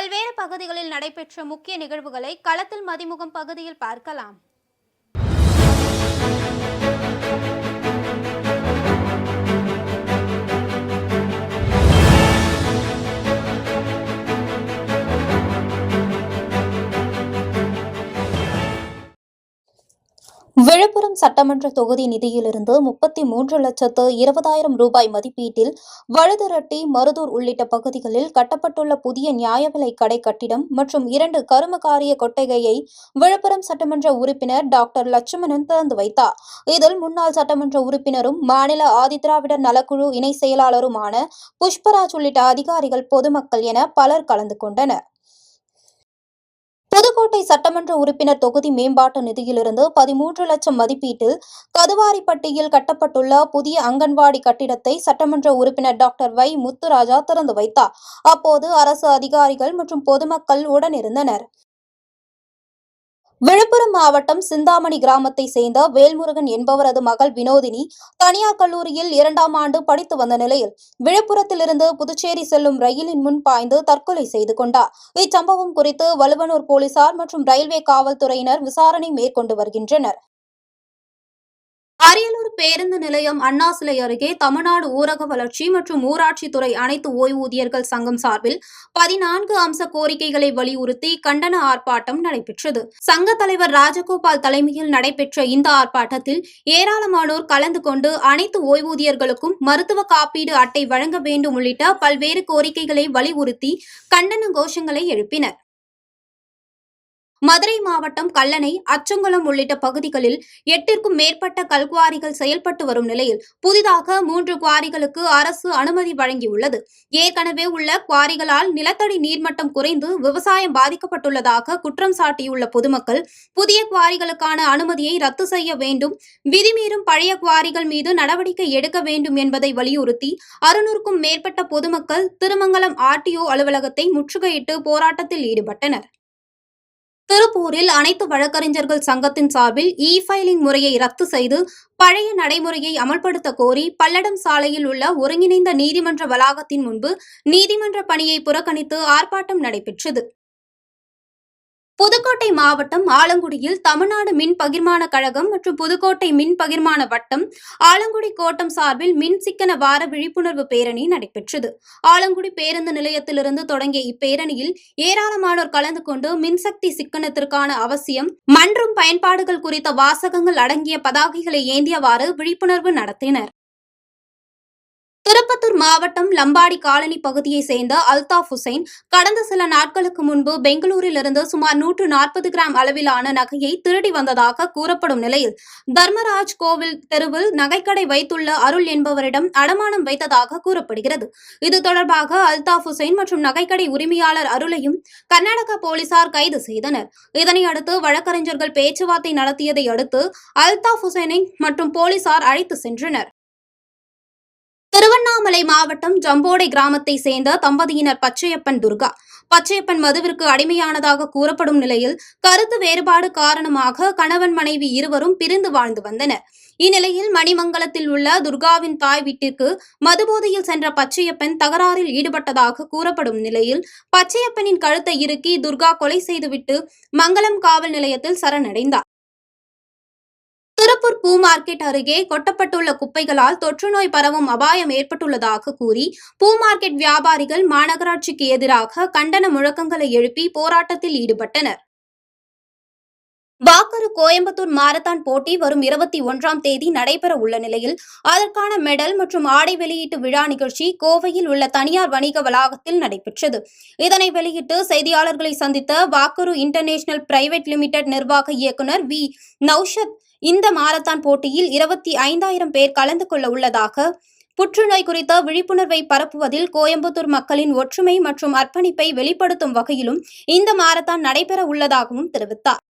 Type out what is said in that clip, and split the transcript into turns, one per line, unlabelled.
பல்வேறு பகுதிகளில் நடைபெற்ற முக்கிய நிகழ்வுகளை களத்தில் மதிமுகம் பகுதியில் பார்க்கலாம்.
விழுப்புரம் சட்டமன்ற தொகுதி நிதியிலிருந்து 33,20,000 ரூபாய் மதிப்பீட்டில் வழுதரட்டி, மருதூர் உள்ளிட்ட பகுதிகளில் கட்டப்பட்டுள்ள புதிய நியாய விலைக் கடை கட்டிடம் மற்றும் 2 கருமகாரிய கொட்டகையை விழுப்புரம் சட்டமன்ற உறுப்பினர் டாக்டர் லட்சுமணன் திறந்து வைத்தார். இதில் முன்னாள் சட்டமன்ற உறுப்பினரும் மாநில ஆதிதிராவிடர் நலக்குழு இணை செயலாளருமான புஷ்பராஜ் உள்ளிட்ட அதிகாரிகள், பொதுமக்கள் என பலர் கலந்து கொண்டனர். புதுக்கோட்டை சட்டமன்ற உறுப்பினர் தொகுதி மேம்பாட்டு நிதியிலிருந்து 13 லட்சம் மதிப்பீட்டில் கதுவாரிப்பட்டியில் கட்டப்பட்டுள்ள புதிய அங்கன்வாடி கட்டிடத்தை சட்டமன்ற உறுப்பினர் டாக்டர் வை. முத்துராஜா திறந்து வைத்தார். அப்போது அரசு அதிகாரிகள் மற்றும் பொதுமக்கள் உடனிருந்தனர். விழுப்புரம் மாவட்டம் சிந்தாமணி கிராமத்தை சேர்ந்த வேல்முருகன் என்பவரது மகள் வினோதினி தனியார் கல்லூரியில் 2ஆம் ஆண்டு படித்து வந்த நிலையில் விழுப்புரத்திலிருந்து புதுச்சேரி செல்லும் ரயிலின் முன் பாய்ந்து தற்கொலை செய்து கொண்டார். இச்சம்பவம் குறித்து வழுவனூர் போலீசார் மற்றும் ரயில்வே காவல்துறையினர் விசாரணை மேற்கொண்டு வருகின்றனர். அரியலூர் பேருந்து நிலையம் அண்ணா சிலை அருகே தமிழ்நாடு ஊரக வளர்ச்சி மற்றும் ஊராட்சித்துறை அனைத்து ஓய்வூதியர்கள் சங்கம் சார்பில் 14 அம்ச கோரிக்கைகளை வலியுறுத்தி கண்டன ஆர்ப்பாட்டம் நடைபெற்றது. சங்க தலைவர் ராஜகோபால் தலைமையில் நடைபெற்ற இந்த ஆர்ப்பாட்டத்தில் ஏராளமானோர் கலந்து கொண்டு அனைத்து ஓய்வூதியர்களுக்கும் மருத்துவ காப்பீடு அட்டை வழங்க வேண்டும் உள்ளிட்ட பல்வேறு கோரிக்கைகளை வலியுறுத்தி கண்டன கோஷங்களை எழுப்பினர். மதுரை மாவட்டம் கல்லணை, அச்சங்குளம் உள்ளிட்ட பகுதிகளில் 8ற்கும் மேற்பட்ட கல்குவாரிகள் செயல்பட்டு வரும் நிலையில் புதிதாக 3 குவாரிகளுக்கு அரசு அனுமதி வழங்கியுள்ளது. ஏற்கனவே உள்ள குவாரிகளால் நிலத்தடி நீர்மட்டம் குறைந்து விவசாயம் பாதிக்கப்பட்டுள்ளதாக குற்றம் சாட்டியுள்ள பொதுமக்கள் புதிய குவாரிகளுக்கான அனுமதியை ரத்து செய்ய வேண்டும், விதிமீறும் பழைய குவாரிகள் மீது நடவடிக்கை எடுக்க வேண்டும் என்பதை வலியுறுத்தி 600க்கும் மேற்பட்ட பொதுமக்கள் திருமங்கலம் RTO அலுவலகத்தை முற்றுகையிட்டு போராட்டத்தில் ஈடுபட்டனர். திருப்பூரில் அனைத்து வழக்கறிஞர்கள் சங்கத்தின் சார்பில் ஃபைலிங் முறையை ரத்து செய்து பழைய நடைமுறையை அமல்படுத்த கோரி பல்லடம் சாலையில் உள்ள ஒருங்கிணைந்த நீதிமன்ற வளாகத்தின் முன்பு நீதிமன்ற பணியை புறக்கணித்து ஆர்ப்பாட்டம் நடைபெற்றது. புதுக்கோட்டை மாவட்டம் ஆலங்குடியில் தமிழ்நாடு மின் பகிர்மான கழகம் மற்றும் புதுக்கோட்டை மின் பகிர்மான வட்டம் ஆலங்குடி கோட்டம் சார்பில் மின் சிக்கன வார விழிப்புணர்வு பேரணி நடைபெற்றது. ஆலங்குடி பேருந்து நிலையத்திலிருந்து தொடங்கிய இப்பேரணியில் ஏராளமானோர் கலந்து கொண்டு மின்சக்தி சிக்கனத்திற்கான அவசியம் மற்றும் பயன்பாடுகள் குறித்த வாசகங்கள் அடங்கிய பதாகைகளை ஏந்தியவாறு விழிப்புணர்வு நடத்தினர். திருப்பத்தூர் மாவட்டம் லம்பாடி காலனி பகுதியைச் சேர்ந்த அல்தாப் ஹுசைன் கடந்த சில நாட்களுக்கு முன்பு பெங்களூரிலிருந்து சுமார் 140 கிராம் அளவிலான நகையை திருடி வந்ததாக கூறப்படும் நிலையில் தர்மராஜ் கோவில் தெருவில் நகைக்கடை வைத்துள்ள அருள் என்பவரிடம் அடமானம் வைத்ததாக கூறப்படுகிறது. இது தொடர்பாக அல்தாப் ஹுசைன் மற்றும் நகைக்கடை உரிமையாளர் அருளையும் கர்நாடக போலீசார் கைது செய்தனர். இதனையடுத்து வழக்கறிஞர்கள் பேச்சுவார்த்தை நடத்தியதை அடுத்து அல்தாப் ஹுசைனை மற்றும் போலீசார் அழைத்து சென்றனர். திருவண்ணாமலை மாவட்டம் ஜம்போடை கிராமத்தை சேர்ந்த தம்பதியினர் பச்சையப்பன், துர்கா. பச்சையப்பன் மதுவிற்கு அடிமையானதாக கூறப்படும் நிலையில் கருத்து வேறுபாடு காரணமாக கணவன், மனைவி இருவரும் பிரிந்து வாழ்ந்து வந்தனர். இந்நிலையில் மணிமங்கலத்தில் உள்ள துர்காவின் தாய் வீட்டிற்கு மதுபோதையில் சென்ற பச்சையப்பன் தகராறில் ஈடுபட்டதாக கூறப்படும் நிலையில் பச்சையப்பனின் கழுத்தை இறுக்கி துர்கா கொலை செய்துவிட்டு மங்கலம் காவல் நிலையத்தில் சரணடைந்தார். திருப்பூர் பூ மார்க்கெட் அருகே கொட்டப்பட்டுள்ள குப்பைகளால் தொற்றுநோய் பரவும் அபாயம் ஏற்பட்டுள்ளதாக கூறி பூ மார்க்கெட் வியாபாரிகள் மாநகராட்சிக்கு எதிராக கண்டன முழக்கங்களை எழுப்பி போராட்டத்தில் ஈடுபட்டனர். வாக்கரு கோயம்புத்தூர் மாரத்தான் போட்டி வரும் 21ஆம் தேதி நடைபெற உள்ள நிலையில் அதற்கான மெடல் மற்றும் ஆடை வெளியீட்டு விழா நிகழ்ச்சி கோவையில் உள்ள தனியார் வணிக வளாகத்தில் நடைபெற்றது. இதனை வெளியிட்டு செய்தியாளர்களை சந்தித்த வாக்கரு இன்டர்நேஷனல் பிரைவேட் லிமிடெட் நிர்வாக இயக்குநர் வி. நௌஷத், இந்த மாரத்தான் போட்டியில் 25,000 பேர் கலந்து கொள்ள உள்ளதாக, புற்றுநோய் குறித்த விழிப்புணர்வை பரப்புவதில் கோயம்புத்தூர் மக்களின் ஒற்றுமை மற்றும் அர்ப்பணிப்பை வெளிப்படுத்தும் வகையிலும் இந்த மாரத்தான் நடைபெற உள்ளதாகவும் தெரிவித்தார்.